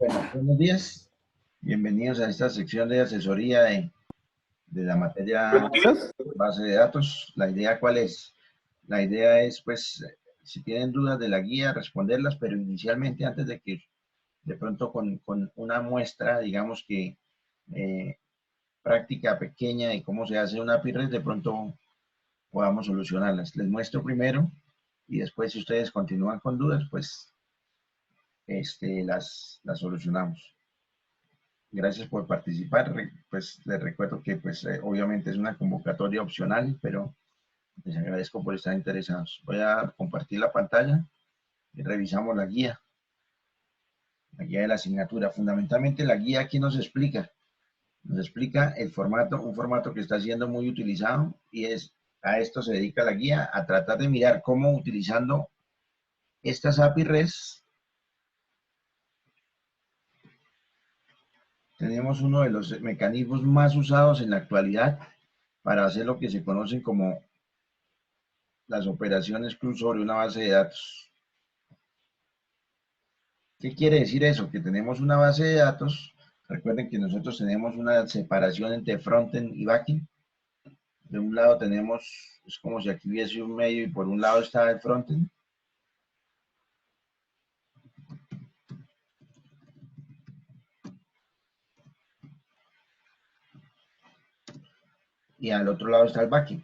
Bueno, buenos días. Bienvenidos a esta sección de asesoría de la materia Buenos días. base de datos. ¿La idea cuál es? La idea es, pues, si tienen dudas de la guía, responderlas, pero inicialmente, antes de que de pronto con una muestra, digamos que eh, práctica pequeña de cómo se hace una API REST, de pronto podamos solucionarlas. Les muestro primero y después, si ustedes continúan con dudas, pues las solucionamos. Gracias por participar. Pues les recuerdo que obviamente es una convocatoria opcional, pero les agradezco por estar interesados. Voy a compartir la pantalla y revisamos la guía de la asignatura. Fundamentalmente la guía aquí nos explica el formato, un formato que está siendo muy utilizado y a esto se dedica la guía, a tratar de mirar cómo utilizando estas API REST tenemos uno de los mecanismos más usados en la actualidad para hacer lo que se conocen como las operaciones cruz sobre una base de datos. ¿Qué quiere decir eso? Que tenemos una base de datos. Recuerden que nosotros tenemos una separación entre frontend y backend. De un lado tenemos, es como si aquí hubiese un medio y por un lado está el frontend. Y al otro lado está el backend.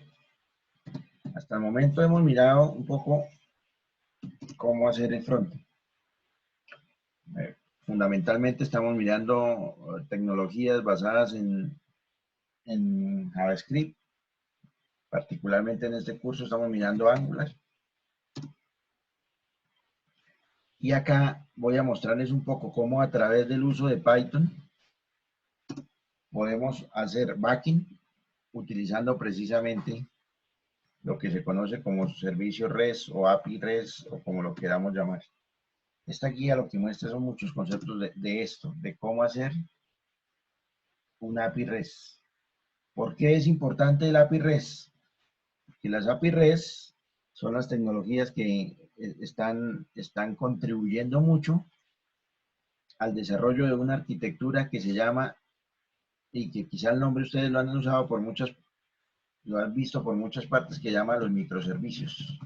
Hasta el momento hemos mirado un poco cómo hacer el frontend. Fundamentalmente estamos mirando tecnologías basadas en JavaScript. Particularmente en este curso estamos mirando Angular. Y acá voy a mostrarles un poco cómo a través del uso de Python podemos hacer backing utilizando precisamente lo que se conoce como servicio REST o API REST o como lo queramos llamar. Esta guía lo que muestra son muchos conceptos de esto, de cómo hacer una API REST. ¿Por qué es importante el API REST? Porque las API REST son las tecnologías que están contribuyendo mucho al desarrollo de una arquitectura que se llama, y que quizá el nombre ustedes lo han usado por muchas, lo han visto por muchas partes, que llama los microservicios.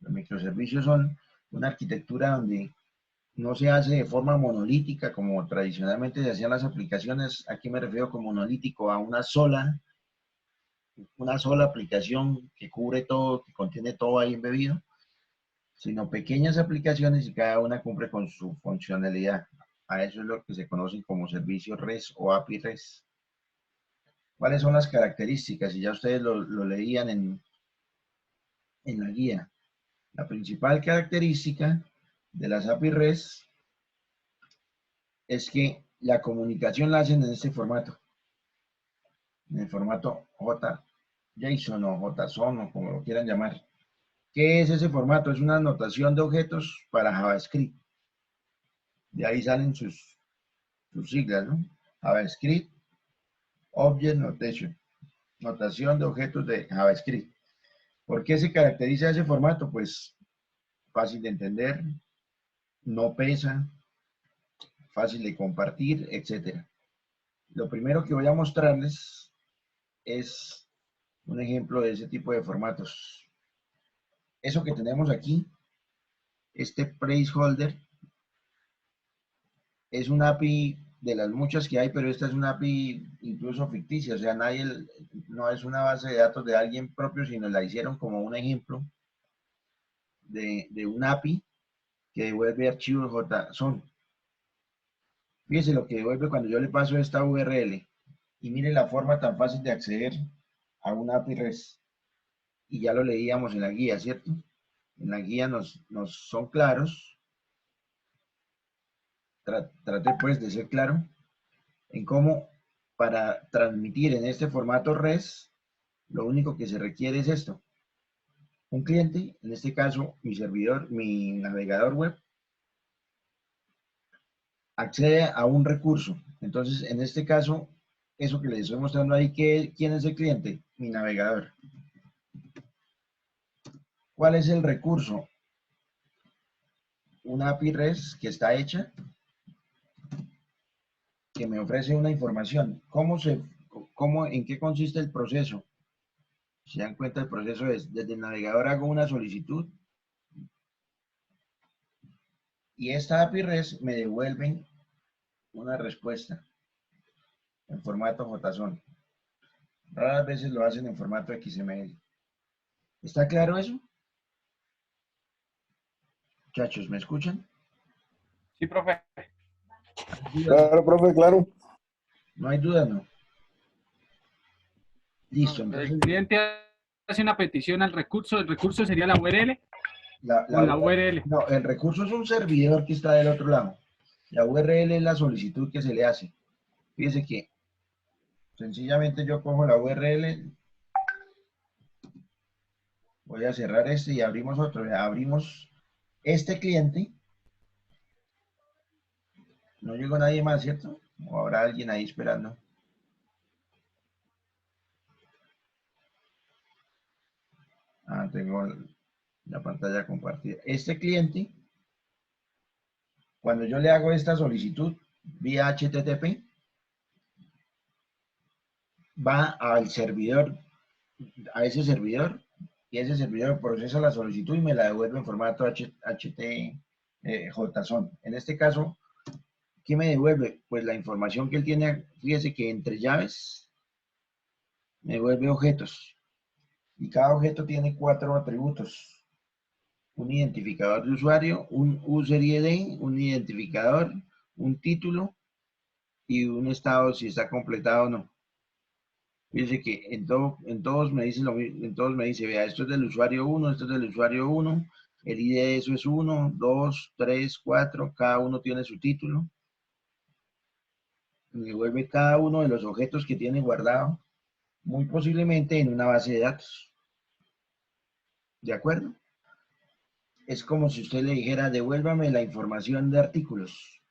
Los microservicios son una arquitectura donde no se hace de forma monolítica como tradicionalmente se hacían las aplicaciones. Aquí me refiero como monolítico a una sola aplicación que cubre todo, que contiene todo ahí embebido, sino pequeñas aplicaciones y cada una cumple con su funcionalidad. A eso es lo que se conocen como servicios REST o API REST. ¿Cuáles son las características? Y ya ustedes lo leían en la guía. La principal característica de las API REST es que la comunicación la hacen en este formato, en el formato JSON o JSON o como lo quieran llamar. ¿Qué es ese formato? Es una notación de objetos para JavaScript. De ahí salen sus siglas, ¿no? JavaScript Object Notation, notación de objetos de JavaScript. ¿Por qué se caracteriza ese formato? Pues fácil de entender, no pesa, fácil de compartir, etc. Lo primero que voy a mostrarles es un ejemplo de ese tipo de formatos. Eso que tenemos aquí, este placeholder, es una API de las muchas que hay, pero esta es una API incluso ficticia, o sea, no es una base de datos de alguien propio, sino la hicieron como un ejemplo de un API que devuelve archivos JSON. Fíjense lo que devuelve cuando yo le paso esta URL y mire la forma tan fácil de acceder a una API REST. Y ya lo leíamos en la guía, ¿cierto? En la guía nos son claros. Traté pues de ser claro en cómo para transmitir en este formato REST, lo único que se requiere es esto. Un cliente, en este caso mi servidor, mi navegador web, accede a un recurso. Entonces, en este caso, eso que les estoy mostrando ahí, ¿quién es el cliente? Mi navegador. ¿Cuál es el recurso? Una API REST que está hecha que me ofrece una información. ¿En qué consiste el proceso? Si dan cuenta, el proceso es, desde el navegador hago una solicitud y esta API REST me devuelve una respuesta en formato JSON. Raras veces lo hacen en formato XML. ¿Está claro eso? Muchachos, ¿me escuchan? Sí, profe. ¿Hay dudas? Claro, profe, claro. No hay dudas, no. Listo, No, entonces el cliente hace una petición al recurso, el recurso sería la URL o la URL. no, el recurso es un servidor que está del otro lado. La URL es la solicitud que se le hace. Fíjense que sencillamente yo cojo la URL, voy a cerrar este y abrimos otro. Abrimos este cliente. No llegó nadie más, ¿cierto? O habrá alguien ahí esperando. Ah, tengo la pantalla compartida. Este cliente, cuando yo le hago esta solicitud vía HTTP, va al servidor, a ese servidor, y ese servidor procesa la solicitud y me la devuelve en formato JSON. En este caso, ¿qué me devuelve? Pues la información que él tiene, fíjese que entre llaves me devuelve objetos, y cada objeto tiene 4 atributos. Un identificador de usuario, un user ID, un identificador, un título y un estado si está completado o no. Fíjense que en todos me dice lo mismo, en todos me dice, vea, esto es del usuario 1, esto es del usuario 1, el ID de eso es 1, 2, 3, 4, cada uno tiene su título. Me devuelve cada uno de los objetos que tiene guardado, muy posiblemente en una base de datos. ¿De acuerdo? Es como si usted le dijera, devuélvame la información de artículos.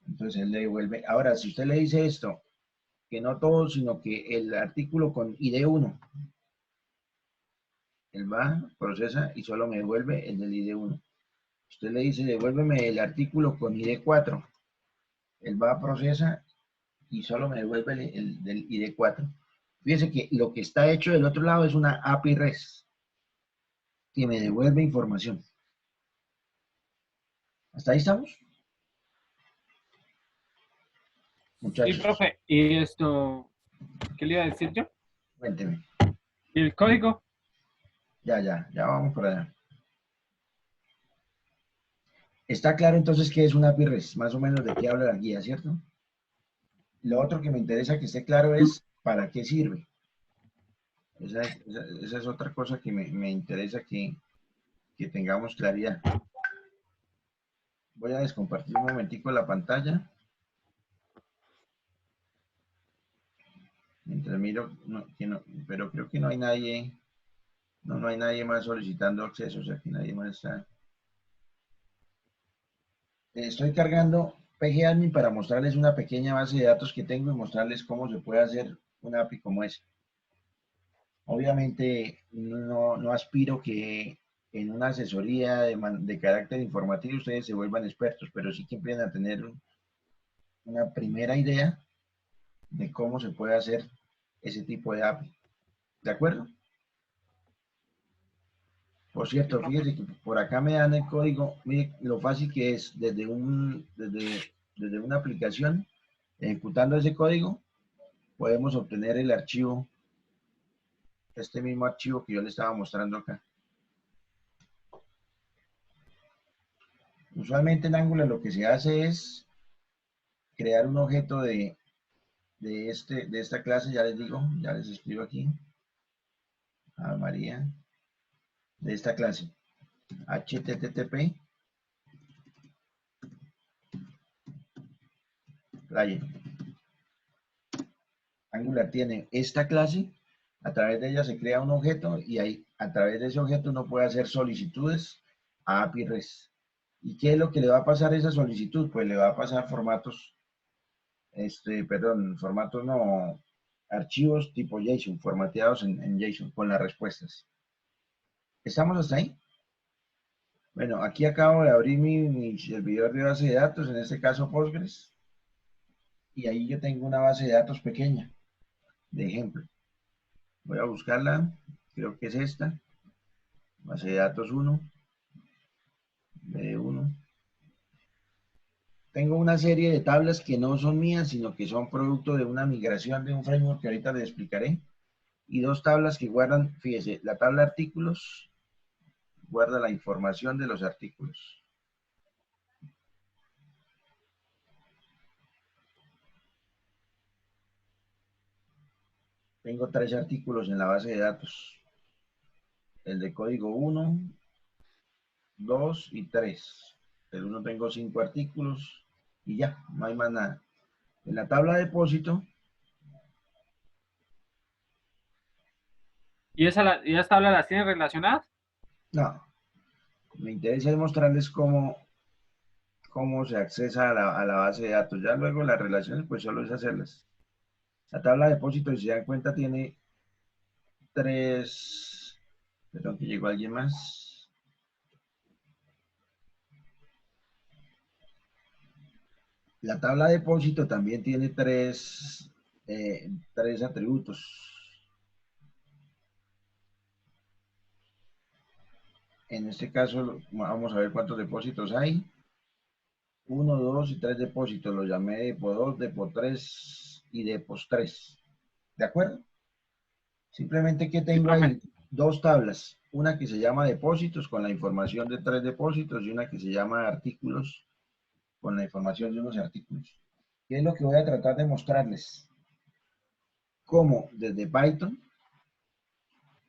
Entonces él le devuelve. Ahora, si usted le dice esto, que no todo, sino que el artículo con ID1, él va, procesa y solo me devuelve el del ID1. Usted le dice, devuélveme el artículo con ID4, él va, procesa y solo me devuelve el del ID4. Fíjese que lo que está hecho del otro lado es una API REST que me devuelve información. ¿Hasta ahí estamos? Sí, Muchachos, profe. Y esto, ¿qué le iba a decir yo? cuénteme. ¿Y el código? Ya vamos por allá. Está claro entonces qué es una API REST, más o menos de qué habla la guía, ¿cierto? Lo otro que me interesa que esté claro es para qué sirve. Esa es otra cosa que me interesa que tengamos claridad. Voy a descompartir un momentico la pantalla. Mientras miro, pero creo que no hay nadie, no hay nadie más solicitando acceso, o sea que nadie más está. Estoy cargando PGAdmin para mostrarles una pequeña base de datos que tengo y mostrarles cómo se puede hacer una API como esa. Obviamente no aspiro que en una asesoría de carácter informativo ustedes se vuelvan expertos, pero sí que empiezan a tener una primera idea de cómo se puede hacer ese tipo de API. ¿De acuerdo? Por Sí, cierto, profe. fíjense que por acá me dan el código, mire lo fácil que es desde una aplicación, ejecutando ese código, podemos obtener el archivo, este mismo archivo que yo le estaba mostrando acá. Usualmente en Angular lo que se hace es crear un objeto de esta clase, ya les digo, ya les escribo aquí, a María, de esta clase, http player. Angular tiene esta clase, a través de ella se crea un objeto y ahí, a través de ese objeto uno puede hacer solicitudes a API REST. ¿Y qué es lo que le va a pasar a esa solicitud? Pues le va a pasar formatos, formatos no, archivos tipo JSON, formateados en JSON con las respuestas. ¿Estamos hasta ahí? Bueno, aquí acabo de abrir mi servidor de base de datos, en este caso Postgres. y ahí yo tengo una base de datos pequeña, de ejemplo. Voy a buscarla, creo que es esta, base de datos 1, B1. Tengo una serie de tablas que no son mías, sino que son producto de una migración de un framework que ahorita les explicaré. Y dos tablas que guardan, fíjese, la tabla artículos guarda la información de los artículos. Tengo 3 artículos en la base de datos. El de código 1, 2 y 3. El 1 tengo 5 artículos y ya, no hay más nada. En la tabla de depósito. ¿Y esas tablas las tienes relacionadas? No, me interesa mostrarles cómo se accesa a la base de datos. Ya luego las relaciones, pues solo es hacerlas. La tabla de depósito, si se dan cuenta, tiene 3. Perdón, que llegó alguien más. La tabla de depósito también tiene 3 atributos. En este caso, vamos a ver cuántos depósitos hay. 1, 2 y 3 depósitos. Lo llamé depo 2, depo 3 y depos 3. ¿De acuerdo? Simplemente que Sí, tengo profe. ahí dos tablas. Una que se llama depósitos con la información de 3 depósitos y una que se llama artículos con la información de unos artículos. ¿Qué es lo que voy a tratar de mostrarles? Cómo desde Python,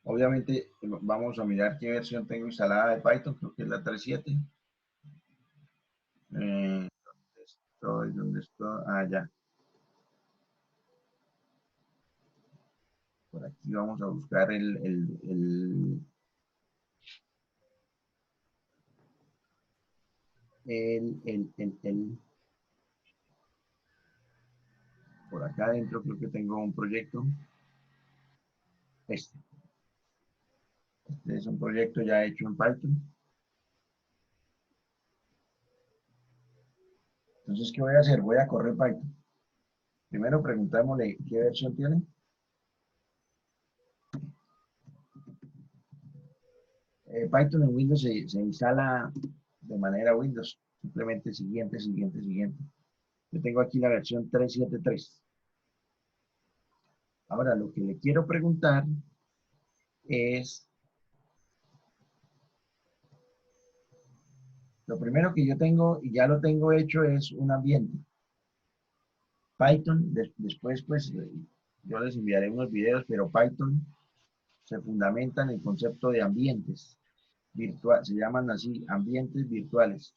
obviamente vamos a mirar qué versión tengo instalada de Python, creo que es la 3.7. ¿Dónde estoy? Ah, ya. Por aquí vamos a buscar por acá adentro creo que tengo un proyecto. Este es un proyecto ya hecho en Python. Entonces, ¿qué voy a hacer? Voy a correr Python. Primero preguntámosle qué versión tiene. Python en Windows se instala de manera Windows. Simplemente siguiente, siguiente, siguiente. Yo tengo aquí la versión 3.7.3. Ahora, lo que le quiero preguntar es, lo primero que yo tengo, y ya lo tengo hecho, es un ambiente. Python, después pues yo les enviaré unos videos, pero Python se fundamenta en el concepto de ambientes virtuales, se llaman así, ambientes virtuales.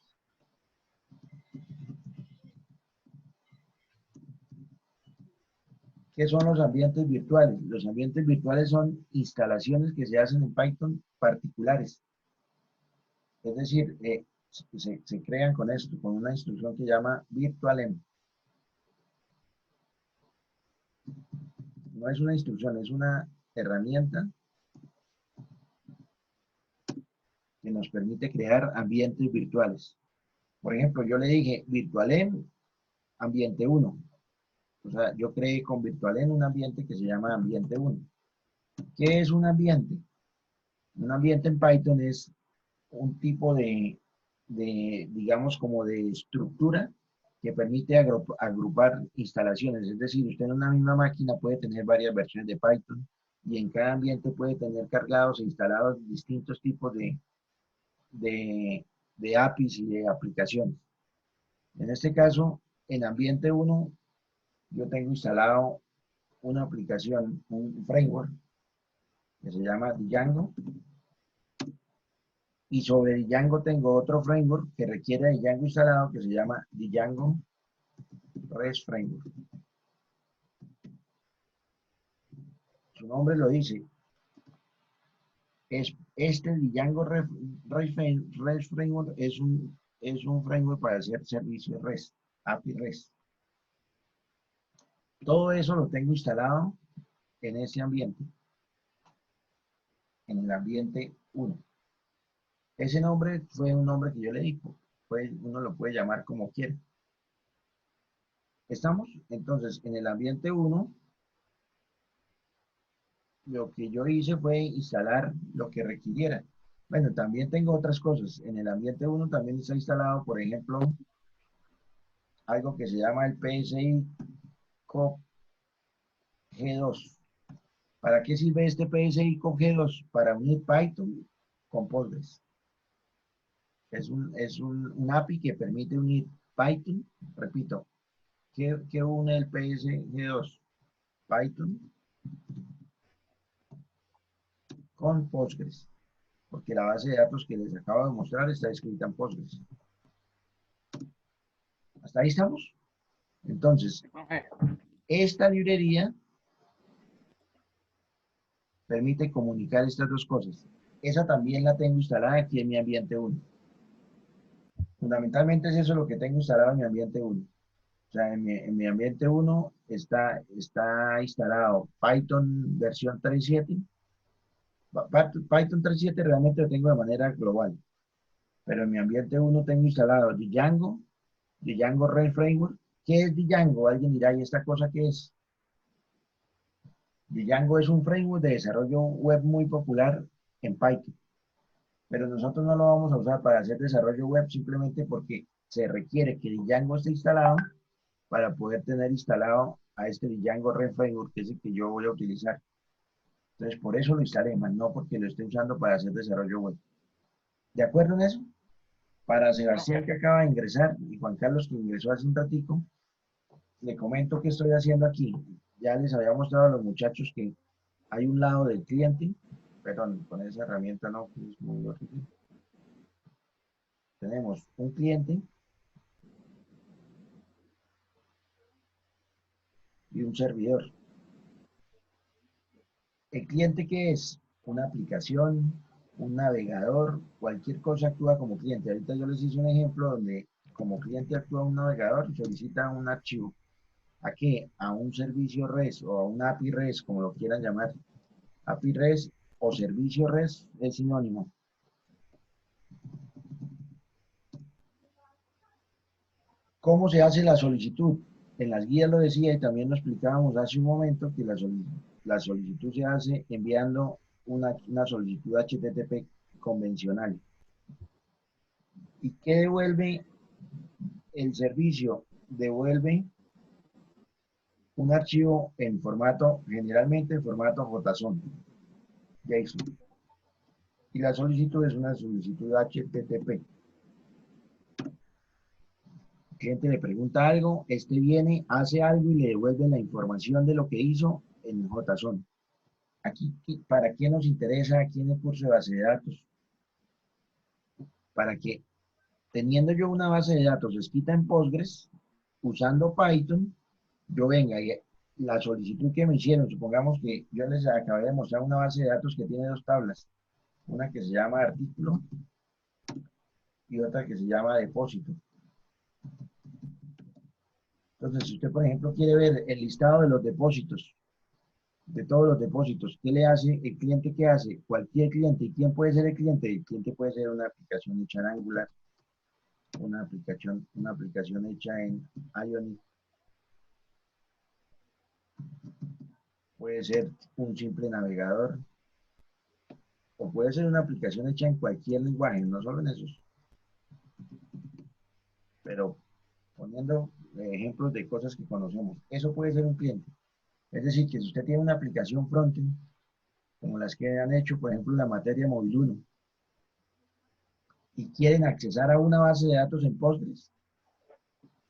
¿Qué son los ambientes virtuales? Los ambientes virtuales son instalaciones que se hacen en Python particulares. Es decir, se crean con esto, con una instrucción que se llama virtualenv. No es una instrucción, es una herramienta que nos permite crear ambientes virtuales. Por ejemplo, yo le dije virtualenv ambiente 1. O sea, yo creé con virtualenv un ambiente que se llama ambiente 1. ¿Qué es un ambiente? Un ambiente en Python es un tipo digamos, como de estructura que permite agrupar instalaciones. Es decir, usted en una misma máquina puede tener varias versiones de Python y en cada ambiente puede tener cargados e instalados distintos tipos de, de APIs y de aplicaciones. En este caso, en ambiente 1, yo tengo instalado una aplicación, un framework que se llama Django. Y sobre Django tengo otro framework que requiere de Django instalado que se llama Django REST Framework. Su nombre lo dice. Este Django REST Framework es un framework para hacer servicios REST, API REST. Todo eso lo tengo instalado en ese ambiente, en el ambiente 1. Ese nombre fue un nombre que yo le di. Pues uno lo puede llamar como quiera. ¿Estamos? Entonces, en el ambiente 1, lo que yo hice fue instalar lo que requiriera. Bueno, también tengo otras cosas. En el ambiente 1 también está instalado, por ejemplo, algo que se llama el PSI COP G2. ¿Para qué sirve este PSI COP G2? Para unir Python con Postgres. Es un API que permite unir Python, repito, ¿qué une el PSI G2? Python con Postgres, porque la base de datos que les acabo de mostrar está escrita en Postgres. ¿Hasta ahí estamos? Entonces, esta librería permite comunicar estas dos cosas. Esa también la tengo instalada aquí en mi ambiente 1. Fundamentalmente es eso lo que tengo instalado en mi ambiente 1. O sea, en mi ambiente 1 está instalado Python versión 3.7. Python 3.7 realmente lo tengo de manera global. Pero en mi ambiente 1 tengo instalado Django REST Framework. ¿Qué es Django? Alguien dirá, ¿y esta cosa qué es? Django es un framework de desarrollo web muy popular en Python. Pero nosotros no lo vamos a usar para hacer desarrollo web simplemente porque se requiere que Django esté instalado para poder tener instalado a este Django REST Framework, que es el que yo voy a utilizar. Entonces, por eso lo instalé, más no porque lo esté usando para hacer desarrollo web. ¿De acuerdo en eso? Para Sebastián, que acaba de ingresar, y Juan Carlos, que ingresó hace un ratico, le comento qué estoy haciendo aquí. Ya les había mostrado a los muchachos que hay un lado del cliente, perdón, con esa herramienta no, que es muy horrible. Tenemos un cliente y un servidor. ¿El cliente qué es? Una aplicación, un navegador, cualquier cosa actúa como cliente. Ahorita yo les hice un ejemplo donde como cliente actúa un navegador y solicita un archivo. ¿A qué? A un servicio REST o a un API REST, como lo quieran llamar. API REST o servicio REST es sinónimo. ¿Cómo se hace la solicitud? En las guías lo decía y también lo explicábamos hace un momento que la solicitud se hace enviando una solicitud HTTP convencional. ¿Y qué devuelve el servicio? Devuelve un archivo en formato, generalmente en formato JSON, JSON. Y la solicitud es una solicitud HTTP. El cliente le pregunta algo, este viene, hace algo y le devuelve la información de lo que hizo en JSON. Aquí, ¿para qué nos interesa aquí en el curso de base de datos? Para que, teniendo yo una base de datos escrita en Postgres, usando Python, yo venga y la solicitud que me hicieron, supongamos que yo les acabé de mostrar una base de datos que tiene dos tablas, una que se llama artículo y otra que se llama depósito. Entonces, si usted, por ejemplo, quiere ver el listado de los depósitos, de todos los depósitos, ¿qué le hace el cliente? ¿Qué hace? Cualquier cliente. ¿Y quién puede ser el cliente? El cliente puede ser una aplicación hecha en Angular, una aplicación hecha en Ionic, puede ser un simple navegador, o puede ser una aplicación hecha en cualquier lenguaje, no solo en esos. Pero poniendo ejemplos de cosas que conocemos, eso puede ser un cliente. Es decir, que si usted tiene una aplicación frontend, como las que han hecho, por ejemplo, la materia móvil 1, y quieren accesar a una base de datos en Postgres,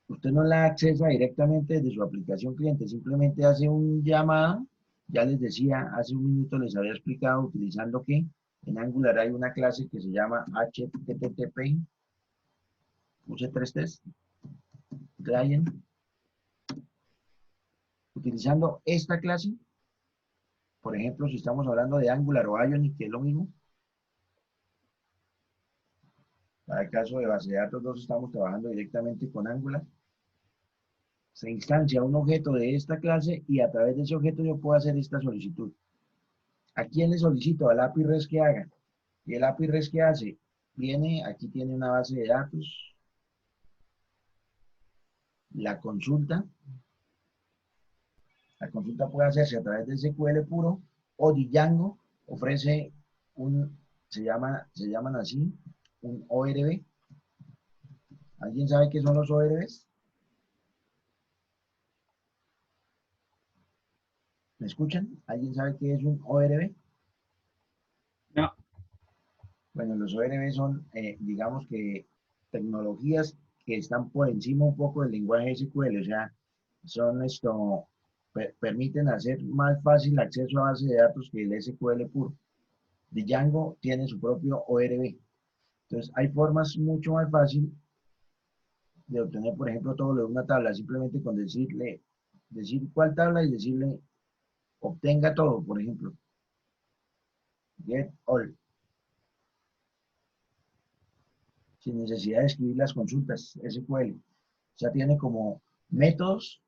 usted no la accesa directamente desde su aplicación cliente, simplemente hace un llamado. Ya les decía, hace un minuto les había explicado utilizando que en Angular hay una clase que se llama HTTP, puse 3 client, utilizando esta clase, por ejemplo, si estamos hablando de Angular o Ionic, que es lo mismo, para el caso de base de datos 2 estamos trabajando directamente con Angular, se instancia un objeto de esta clase y a través de ese objeto yo puedo hacer esta solicitud. ¿A quién le solicito? Al API REST que haga. ¿Y el API REST que hace? Viene, aquí tiene una base de datos, La consulta puede hacerse a través de SQL puro o Django ofrece se llaman así, un ORB. ¿Alguien sabe qué son los ORBs? ¿Me escuchan? ¿Alguien sabe qué es un ORB? No. Bueno, los ORB son, digamos que, tecnologías que están por encima un poco del lenguaje SQL, o sea, son permiten hacer más fácil el acceso a bases de datos que el SQL puro. Django tiene su propio ORB. Entonces, hay formas mucho más fácil de obtener, por ejemplo, todo lo de una tabla, simplemente con decir cuál tabla y decirle, obtenga todo, por ejemplo. Get all. Sin necesidad de escribir las consultas SQL. O sea, tiene como métodos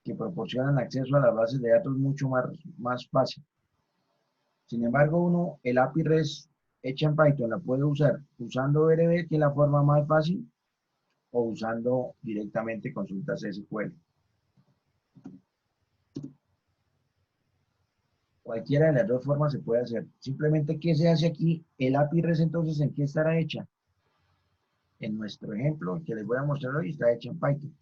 que proporcionan acceso a las bases de datos mucho más fácil. Sin embargo, el API REST hecha en Python la puede usar usando ORB, que es la forma más fácil, o usando directamente consultas SQL. Cualquiera de las dos formas se puede hacer. Simplemente, ¿qué se hace aquí? El API REST, entonces, ¿en qué estará hecha? En nuestro ejemplo, que les voy a mostrar hoy, está hecha en Python.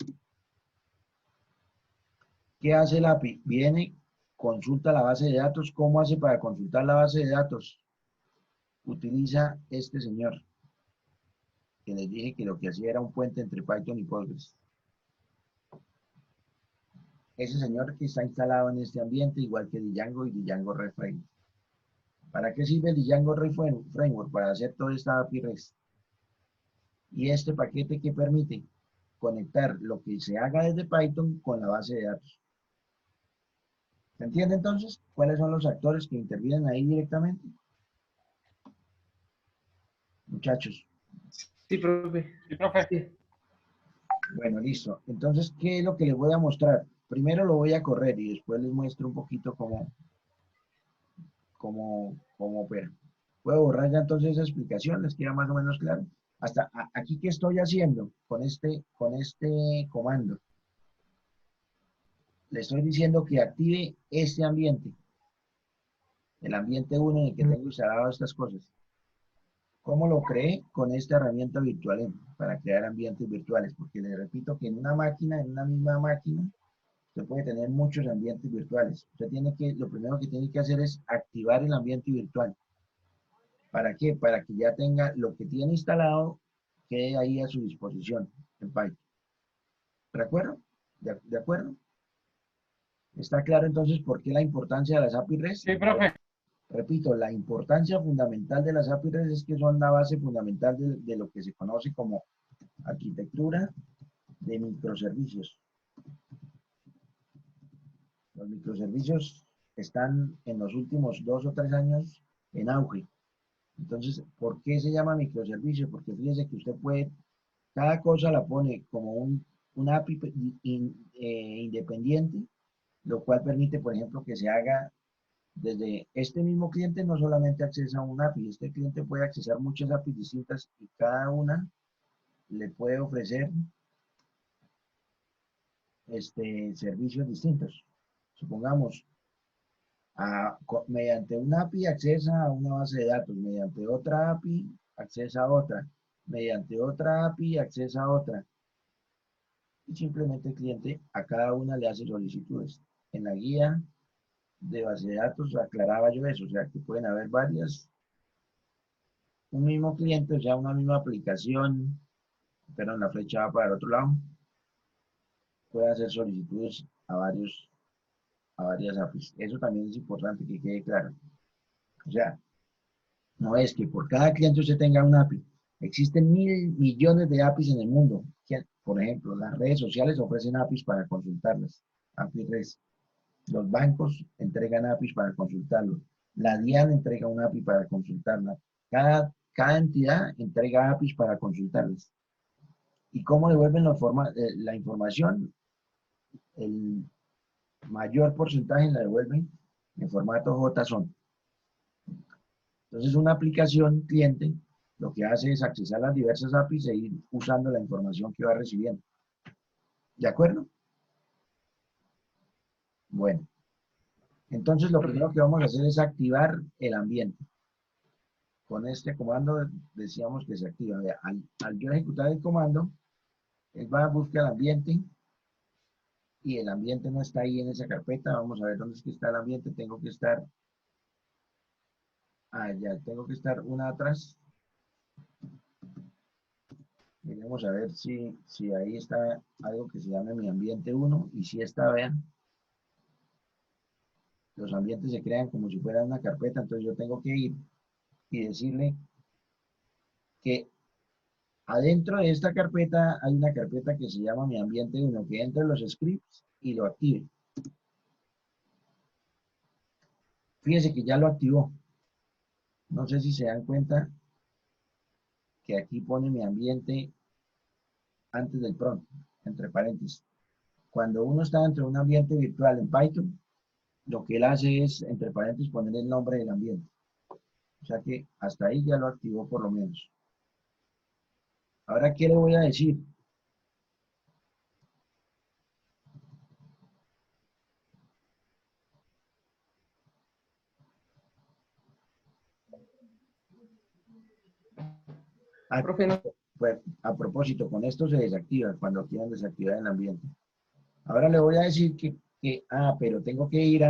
¿Qué hace el API? Viene, consulta la base de datos. ¿Cómo hace para consultar la base de datos? Utiliza este señor, que les dije que lo que hacía era un puente entre Python y Postgres. Ese señor que está instalado en este ambiente, igual que Django y Django REST Framework. ¿Para qué sirve el Django REST Framework? Para hacer toda esta API REST. Y este paquete que permite conectar lo que se haga desde Python con la base de datos. ¿Se entiende entonces cuáles son los actores que intervienen ahí directamente? Muchachos. Sí, profe. Sí, profe. Sí. Bueno, listo. Entonces, ¿qué es lo que les voy a mostrar? Primero lo voy a correr y después les muestro un poquito cómo opera. Puedo borrar ya entonces esa explicación, les queda más o menos claro. Hasta aquí, ¿qué estoy haciendo con este comando? Le estoy diciendo que active este ambiente, el ambiente 1 en el que tengo instalado estas cosas. ¿Cómo lo creé? Con esta herramienta virtual para crear ambientes virtuales, porque les repito que en una misma máquina, usted puede tener muchos ambientes virtuales. Lo primero que tiene que hacer es activar el ambiente virtual. ¿Para qué? Para que ya tenga lo que tiene instalado, quede ahí a su disposición en Python. ¿De acuerdo? ¿De acuerdo? ¿Está claro entonces por qué la importancia de las API REST? Sí, profe. Repito, la importancia fundamental de las API REST es que son la base fundamental de lo que se conoce como arquitectura de microservicios. Los microservicios están en los últimos 2 o 3 años en auge. Entonces, ¿por qué se llama microservicio? Porque fíjese que usted cada cosa la pone como un API independiente, lo cual permite, por ejemplo, que se haga desde este mismo cliente. No solamente accesa a un API, este cliente puede accesar muchas APIs distintas y cada una le puede ofrecer servicios distintos. Supongamos, mediante una API accesa a una base de datos, mediante otra API accesa a otra, mediante otra API accesa a otra. Y simplemente el cliente a cada una le hace solicitudes. En la guía de base de datos aclaraba yo eso, o sea que pueden haber un mismo cliente, o sea, una misma aplicación, pero la flecha va para el otro lado, puede hacer solicitudes a varias APIs. Eso también es importante que quede claro. O sea, no es que por cada cliente usted tenga un API. Existen 1.000 millones de APIs en el mundo. Por ejemplo, las redes sociales ofrecen APIs para consultarlas. API REST. Los bancos entregan APIs para consultarlos. La DIAN entrega un API para consultarla. Cada entidad entrega APIs para consultarlas. ¿Y cómo devuelven la información? El mayor porcentaje la devuelven en formato JSON. Entonces, una aplicación cliente lo que hace es accesar las diversas APIs e ir usando la información que va recibiendo. ¿De acuerdo? Bueno, entonces lo primero que vamos a hacer es activar el ambiente. Con este comando decíamos que se activa. Vea, al yo ejecutar el comando, él va a buscar el ambiente y el ambiente no está ahí en esa carpeta. Vamos a ver dónde es que está el ambiente. Tengo que estar allá, tengo que estar una atrás. Miremos a ver si ahí está algo que se llame mi ambiente 1 y si está, vean, los ambientes se crean como si fuera una carpeta, entonces yo tengo que ir y decirle que adentro de esta carpeta hay una carpeta que se llama mi ambiente 1, que entre los scripts y lo active. Fíjense que ya lo activó. No sé si se dan cuenta que aquí pone mi ambiente antes del prompt, entre paréntesis. Cuando uno está dentro de un ambiente virtual en Python, lo que él hace es, entre paréntesis, poner el nombre del ambiente. O sea que hasta ahí ya lo activó por lo menos. Ahora, ¿qué le voy a decir? Profe, no. Pues, a propósito, con esto se desactiva cuando quieran desactivar el ambiente. Ahora le voy a decir pero tengo que ir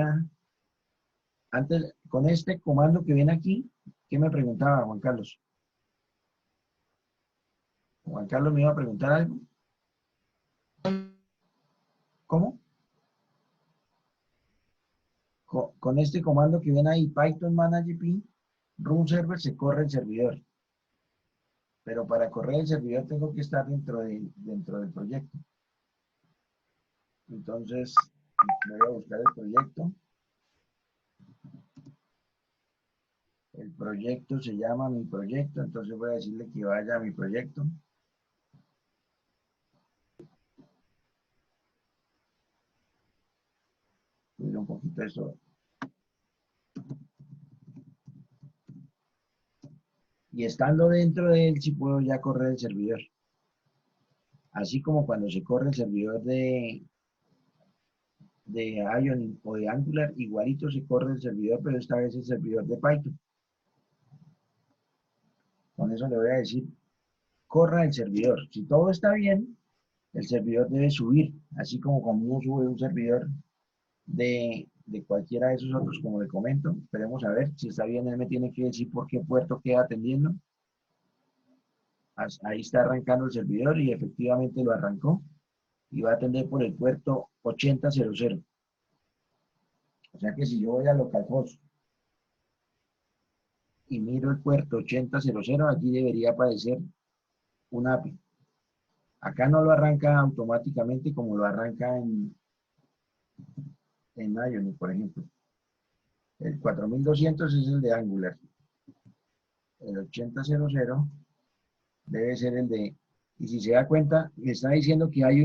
antes, con este comando que viene aquí, ¿qué me preguntaba Juan Carlos? Juan Carlos me iba a preguntar algo. ¿Cómo? Con este comando que viene ahí, Python Manager P, Run Server, se corre el servidor. Pero para correr el servidor tengo que estar dentro del proyecto. Entonces, voy a buscar el proyecto. El proyecto se llama mi proyecto, entonces voy a decirle que vaya a mi proyecto. Subir un poquito esto. Y estando dentro de él, sí puedo ya correr el servidor. Así como cuando se corre el servidor de Ion o de Angular, igualito se corre el servidor, pero esta vez el servidor de Python. Con eso le voy a decir, corra el servidor. Si todo está bien, el servidor debe subir, así como cuando uno sube un servidor de cualquiera de esos otros, como le comento. Esperemos a ver si está bien. Él me tiene que decir por qué puerto queda atendiendo. Ahí está arrancando el servidor y efectivamente lo arrancó y va a atender por el puerto 8000. O sea que si yo voy a localhost y miro el puerto 8000, allí debería aparecer un API. Acá no lo arranca automáticamente como lo arranca en Ionic, por ejemplo. El 4200 es el de Angular. El 8000 debe ser el de... Y si se da cuenta, me está diciendo que hay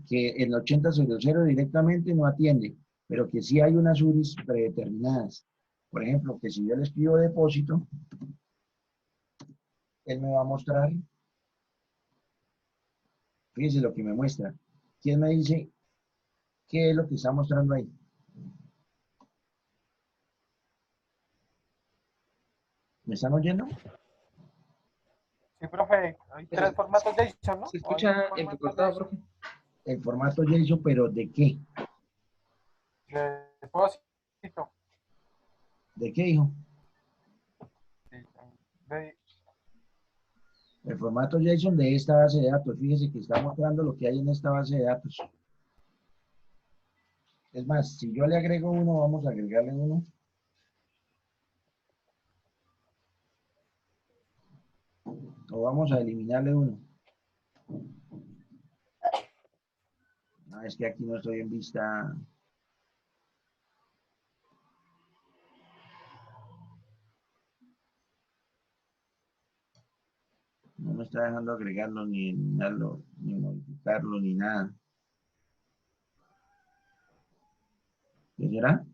que el 8000 directamente no atiende, pero que sí hay unas URIs predeterminadas. Por ejemplo, que si yo le escribo depósito, él me va a mostrar, fíjense lo que me muestra. ¿Quién me dice qué es lo que está mostrando ahí? ¿Me están oyendo? Sí, profe, hay tres formatos JSON, ¿no? Se escucha entrecortado, profe. El formato JSON, pero ¿de qué? De depósito. ¿De qué, hijo? De, El formato JSON de esta base de datos. Fíjese que está mostrando lo que hay en esta base de datos. Es más, si yo le agrego uno, vamos a agregarle uno. O vamos a eliminarle uno. No, es que aquí no estoy en vista. No me está dejando agregarlo, ni eliminarlo, ni modificarlo, ni nada. ¿Qué será?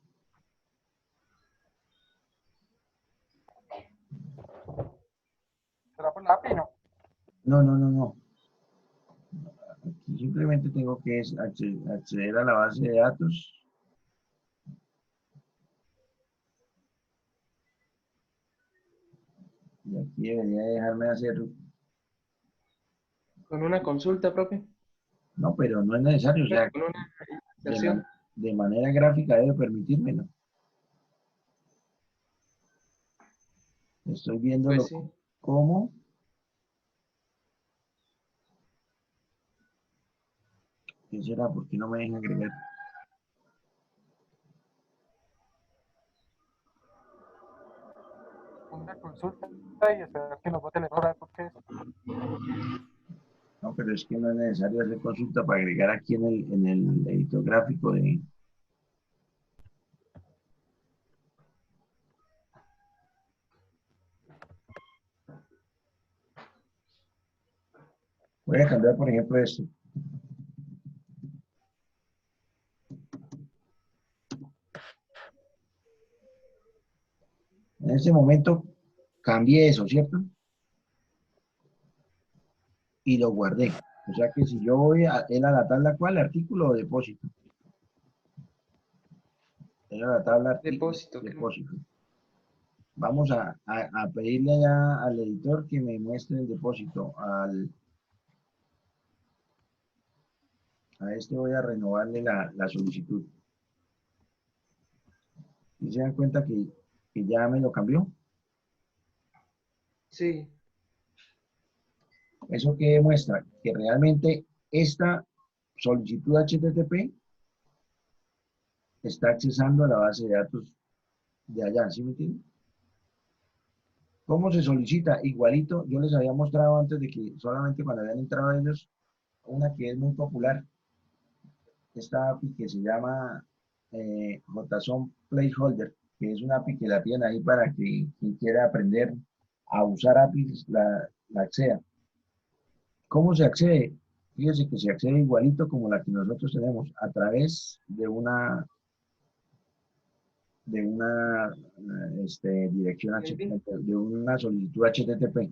¿Será por la API, no? No, no, no, no. Aquí simplemente tengo que acceder a la base de datos. Y aquí debería dejarme hacer. Con una consulta, profe. No, pero no es necesario. O sea, Con una de, inserción. de manera gráfica debe permitírmelo. Estoy viéndolo Pues sí. como. ¿Qué será? ¿Por qué no me deja agregar? Una consulta y esperar que nos bote el error, a ver por qué es. No, pero es que no es necesario hacer consulta para agregar aquí en el editor gráfico de. Voy a cambiar, por ejemplo, esto. En este momento cambié eso, ¿cierto? Y lo guardé. O sea que si yo voy a la tabla cual, artículo o depósito. Era la tabla artículo, Depósito, creo. depósito. Vamos a pedirle allá al editor que me muestre el depósito. A este voy a renovarle la solicitud. Y se dan cuenta que ya me lo cambió. Sí. ¿Eso qué demuestra? Que realmente esta solicitud HTTP está accesando a la base de datos de allá, ¿sí me entienden? ¿Cómo se solicita? Igualito, yo les había mostrado antes de que solamente cuando habían entrado ellos, una que es muy popular, esta API que se llama JSON Placeholder, que es una API que la tienen ahí para que quien quiera aprender a usar APIs la acceda. ¿Cómo se accede? Fíjense que se accede igualito como la que nosotros tenemos, a través de una dirección HTTP, de una solicitud HTTP.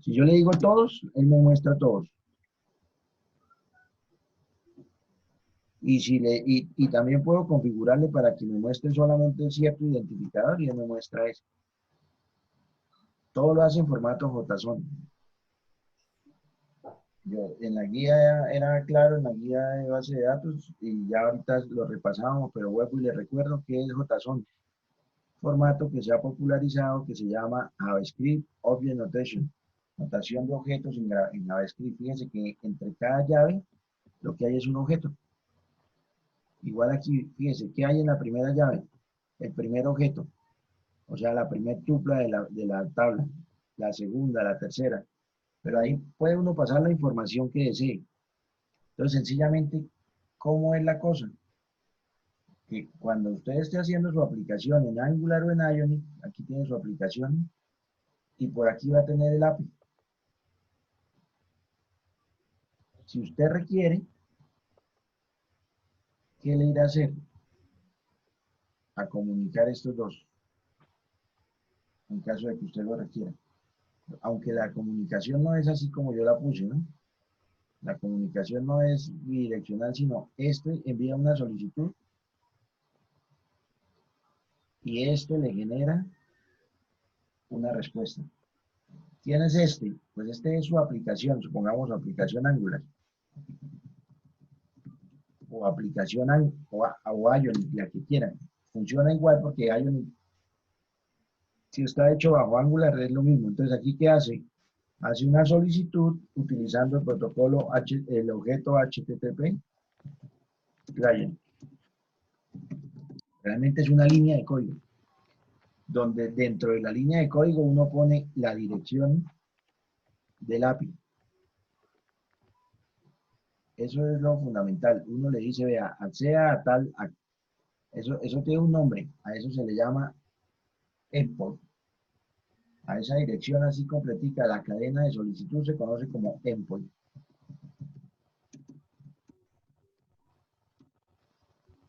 Si yo le digo todos, él me muestra todos. Y también puedo configurarle para que me muestre solamente cierto identificador y él me muestra eso. Todo lo hace en formato JSON. En la guía era claro, en la guía de base de datos, y ya ahorita lo repasamos, pero vuelvo y le recuerdo que es JSON. Formato que se ha popularizado, que se llama JavaScript Object Notation, notación de objetos en JavaScript. Fíjense que entre cada llave lo que hay es un objeto. Igual aquí, fíjense, ¿qué hay en la primera llave? El primer objeto, o sea, la primera tupla de la tabla, la segunda, la tercera. Pero ahí puede uno pasar la información que desee. Entonces, sencillamente, ¿cómo es la cosa? Que cuando usted esté haciendo su aplicación en Angular o en Ionic, aquí tiene su aplicación, y por aquí va a tener el API. Si usted requiere, ¿qué le irá a hacer? A comunicar estos dos, en caso de que usted lo requiera. Aunque la comunicación no es así como yo la puse, ¿no? La comunicación no es bidireccional, sino este envía una solicitud y este le genera una respuesta. ¿Quién es este? Pues este es su aplicación, supongamos su aplicación Angular o aplicación o Ionic, la que quieran. Funciona igual porque Ionic, si está hecho bajo Angular, es lo mismo. Entonces, ¿aquí qué hace? Hace una solicitud utilizando el protocolo, el objeto HTTP client. Realmente es una línea de código, donde dentro de la línea de código uno pone la dirección del API. Eso es lo fundamental. Uno le dice, vea, acceda a tal, eso tiene un nombre, a eso se le llama endpoint. A esa dirección así completica, la cadena de solicitud se conoce como endpoint.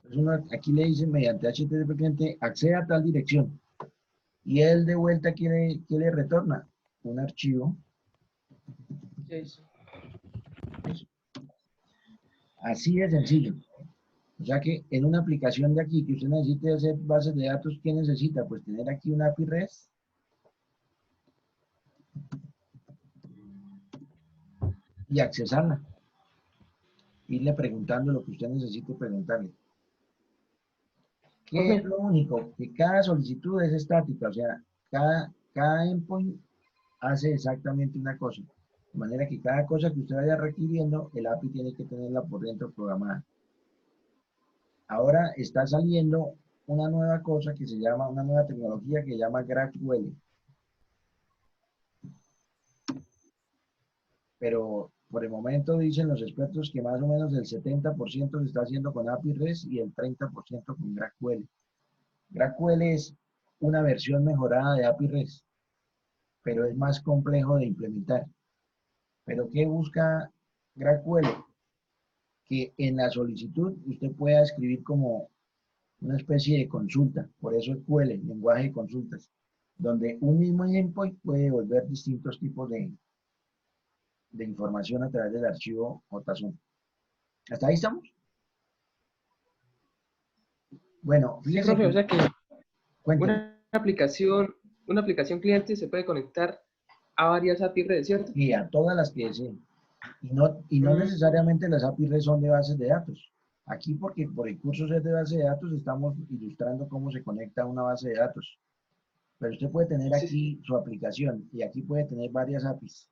Entonces uno aquí le dice mediante HTTP cliente, acceda a tal dirección. Y él de vuelta ¿qué le retorna? Un archivo. ¿Qué hizo? Así de sencillo. O sea que en una aplicación de aquí que usted necesite hacer bases de datos, ¿qué necesita? Pues tener aquí una API REST y accesarla. Irle preguntando lo que usted necesite preguntarle. ¿Qué es lo único? Que cada solicitud es estática, o sea, cada endpoint hace exactamente una cosa. De manera que cada cosa que usted vaya requiriendo, el API tiene que tenerla por dentro programada. Ahora está saliendo una nueva cosa que se llama, una nueva tecnología que se llama GraphQL. Pero por el momento dicen los expertos que más o menos el 70% se está haciendo con API REST y el 30% con GraphQL. GraphQL es una versión mejorada de API REST, pero es más complejo de implementar. ¿Pero qué busca GraphQL? Que en la solicitud usted pueda escribir como una especie de consulta, por eso es QL, lenguaje de consultas, donde un mismo endpoint puede devolver distintos tipos de información a través del archivo JSON. ¿Hasta ahí estamos? Bueno, Sí, fíjese profe, o que, sea que cuénteme, una aplicación cliente se puede conectar a varias API redes, ¿cierto? y a todas las que deseen. Y no Mm, necesariamente las API REST son de bases de datos. Aquí, porque por el curso set de base de datos, estamos ilustrando cómo se conecta a una base de datos. Pero usted puede tener sí, sí. aquí su aplicación y aquí puede tener varias APIs.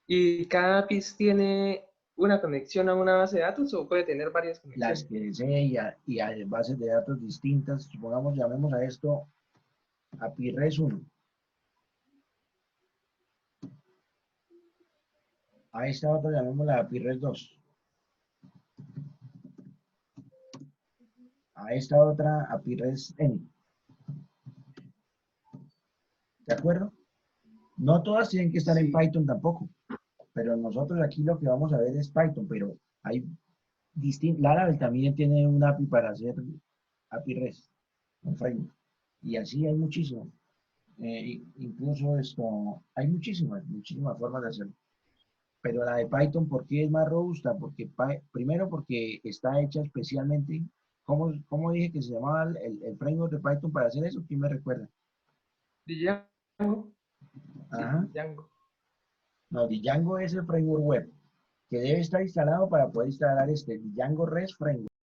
¿Y cada API tiene una conexión a una base de datos o puede tener varias Las conexiones? que desee y a bases de datos distintas. Supongamos, llamemos a esto API REST 1. A esta otra llamémosla API REST 2. A esta otra API REST N. ¿De acuerdo? No todas tienen que estar en Sí. Python tampoco. Pero nosotros aquí lo que vamos a ver es Python, pero hay Laravel también tiene un API para hacer API REST, un framework. Y así hay muchísimo. Incluso esto, hay muchísimas formas de hacerlo. Pero la de Python, ¿por qué es más robusta? Porque primero porque está hecha especialmente. ¿Cómo dije que se llamaba el framework de Python para hacer eso? ¿Quién me recuerda? Django. Sí, Ajá. Django. No, Django es el framework web que debe estar instalado para poder instalar este Django REST Framework.